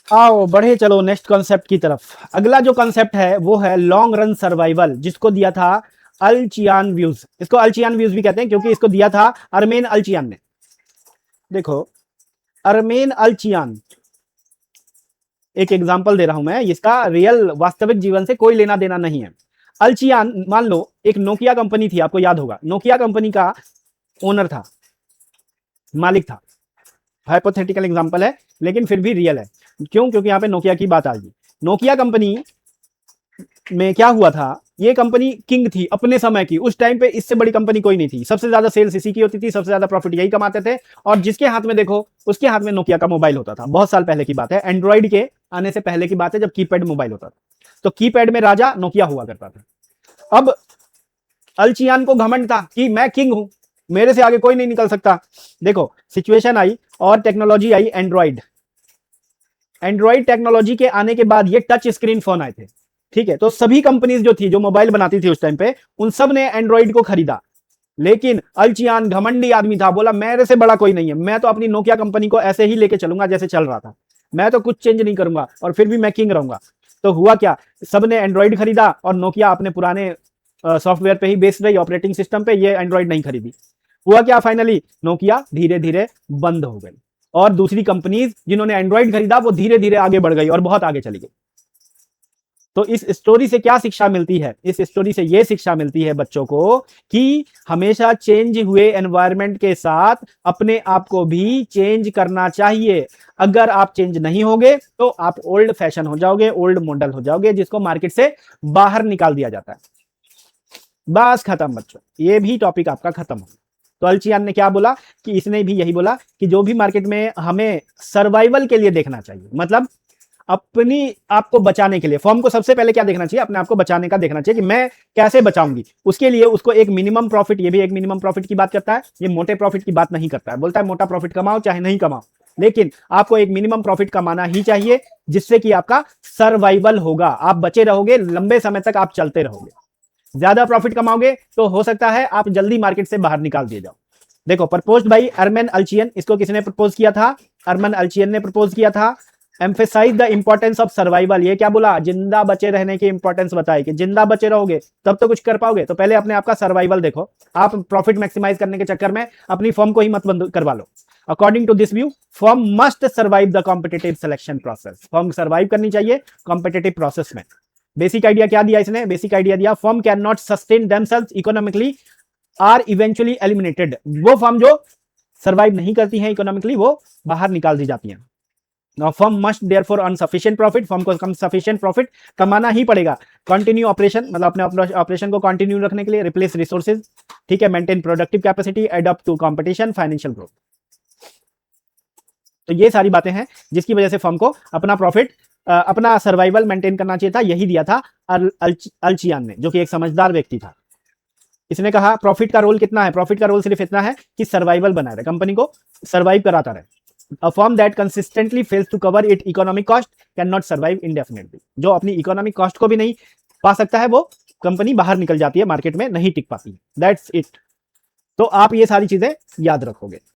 आओ बढ़े चलो नेक्स्ट कॉन्सेप्ट की तरफ। अगला जो कॉन्सेप्ट है वो है लॉन्ग रन सर्वाइवल, जिसको दिया था अल्चियान व्यूज। इसको अल्चियान व्यूज भी कहते हैं क्योंकि इसको दिया था अरमेन अल्चियान ने। देखो, अरमेन अल्चियान, एक एग्जांपल दे रहा हूं मैं, इसका रियल वास्तविक जीवन से कोई लेना देना नहीं है। अल्चियान, मान लो एक नोकिया कंपनी थी, आपको याद होगा, नोकिया कंपनी का ओनर था, मालिक था। हाइपोथेटिकल एग्जांपल है लेकिन फिर भी रियल है। क्यों? क्योंकि यहां पे नोकिया की बात आ गई। नोकिया कंपनी में क्या हुआ था, ये कंपनी किंग थी अपने समय की। उस टाइम पे इससे बड़ी कंपनी कोई नहीं थी, सबसे ज्यादा सेल्स इसी की होती थी, सबसे ज्यादा प्रॉफिट यही कमाते थे। और जिसके हाथ में देखो उसके हाथ में नोकिया का मोबाइल होता था। बहुत साल पहले की बात है, एंड्रॉइड के आने से पहले की बात है, जब कीपैड मोबाइल होता था। तो कीपैड में राजा नोकिया हुआ करता था। अब अल्चियान को घमंड था कि मैं किंग हूं, मेरे से आगे कोई नहीं निकल सकता। देखो, सिचुएशन आई और टेक्नोलॉजी आई एंड्रॉइड। एंड्रॉइड टेक्नोलॉजी के आने के बाद ये टच स्क्रीन फोन आए थे। ठीक है, तो सभी कंपनीज जो थी, जो मोबाइल बनाती थी उस टाइम पे, उन सब ने एंड्रॉइड को खरीदा। लेकिन अल्चियान घमंडी आदमी था, बोला मेरे से बड़ा कोई नहीं है, मैं तो अपनी नोकिया कंपनी को ऐसे ही लेके चलूंगा जैसे चल रहा था, मैं तो कुछ चेंज नहीं करूंगा और फिर भी मैं किंग रहूंगा। तो हुआ क्या, सब ने एंड्रॉइड खरीदा और नोकिया अपने पुराने सॉफ्टवेयर पे ही बेस्ड रही, ऑपरेटिंग सिस्टम पे। ये एंड्रॉइड नहीं खरीदी। हुआ क्या, फाइनली नोकिया धीरे धीरे बंद हो गई और दूसरी कंपनीज जिन्होंने एंड्रॉइड खरीदा वो धीरे धीरे आगे बढ़ गई और बहुत आगे चली गई। तो इस स्टोरी से क्या शिक्षा मिलती है? इस स्टोरी से यह शिक्षा मिलती है बच्चों को कि हमेशा चेंज हुए एनवायरनमेंट के साथ अपने आप को भी चेंज करना चाहिए। अगर आप चेंज नहीं होगे तो आप ओल्ड फैशन हो जाओगे, ओल्ड मॉडल हो जाओगे, जिसको मार्केट से बाहर निकाल दिया जाता है। बस खत्म बच्चों, ये भी टॉपिक आपका खत्म हो। तो अल्चियान ने क्या बोला कि इसने भी यही बोला कि जो भी मार्केट में हमें सर्वाइवल के लिए देखना चाहिए, मतलब अपनी आपको बचाने के लिए, फॉर्म को सबसे पहले क्या देखना चाहिए, अपने आप को बचाने का देखना चाहिए कि मैं कैसे बचाऊंगी। उसके लिए उसको एक मिनिमम प्रॉफिट, ये भी एक मिनिमम प्रॉफिट की बात करता है, ये मोटे प्रॉफिट की बात नहीं करता है। बोलता है मोटा प्रॉफिट कमाओ चाहे नहीं कमाओ, लेकिन आपको एक मिनिमम प्रॉफिट कमाना ही चाहिए, जिससे कि आपका सर्वाइवल होगा, आप बचे रहोगे, लंबे समय तक आप चलते रहोगे। ज्यादा प्रॉफिट कमाओगे तो हो सकता है आप जल्दी मार्केट से बाहर निकाल दिए जाओ। देखो, प्रपोज्ड बाई अरमेन अल्चियन, इसको किसने प्रपोज किया था? अरमन अल्चियन ने प्रपोज किया था। Emphasize the importance of survival, ये क्या बोला? जिंदा बचे रहने की इंपॉर्टेंस बताई कि जिंदा बचे रहोगे तब तो कुछ कर पाओगे। तो पहले अपने आप का सर्वाइवल देखो, आप प्रॉफिट मैक्सिमाइज करने के चक्कर में अपनी फर्म को ही मत बंद करवा लो। According to this view, firm must survive the competitive selection process, firm survive करनी चाहिए कॉम्पिटेटिव प्रोसेस में। बेसिक आइडिया क्या दिया इसने? बेसिक आइडिया दिया, firm can not sustain themselves economically are eventually eliminated. वो फर्म जो सर्वाइव नहीं करती हैं इकोनॉमिकली, वो बाहर निकाल दी जाती हैं। Now firm must therefore earn sufficient profit, firm को सफिशिएंट प्रॉफिट कमाना ही पड़ेगा। कंटिन्यू ऑपरेशन, मतलब अपने ऑपरेशन को कंटिन्यू रखने के लिए, रिप्लेस रिसोर्सेज, ठीक है, maintain productive capacity, adapt to competition, financial growth. तो ये सारी बातें हैं जिसकी वजह से फर्म को अपना प्रॉफिट, अपना सर्वाइवल मेंटेन करना चाहिए था। यही दिया था अल्चियान ने, जो कि एक समझदार व्यक्ति था। इसने कहा प्रॉफिट का रोल कितना है? प्रॉफिट का रोल सिर्फ इतना है कि सर्वाइवल बनाए रहे, कंपनी को सर्वाइव कराता रहे। A firm that consistently fails to cover its economic cost cannot survive indefinitely. जो अपनी इकोनॉमिक कॉस्ट को भी नहीं पा सकता है, वो कंपनी बाहर निकल जाती है, मार्केट में नहीं टिक पाती। That's it. तो आप ये सारी चीजें याद रखोगे।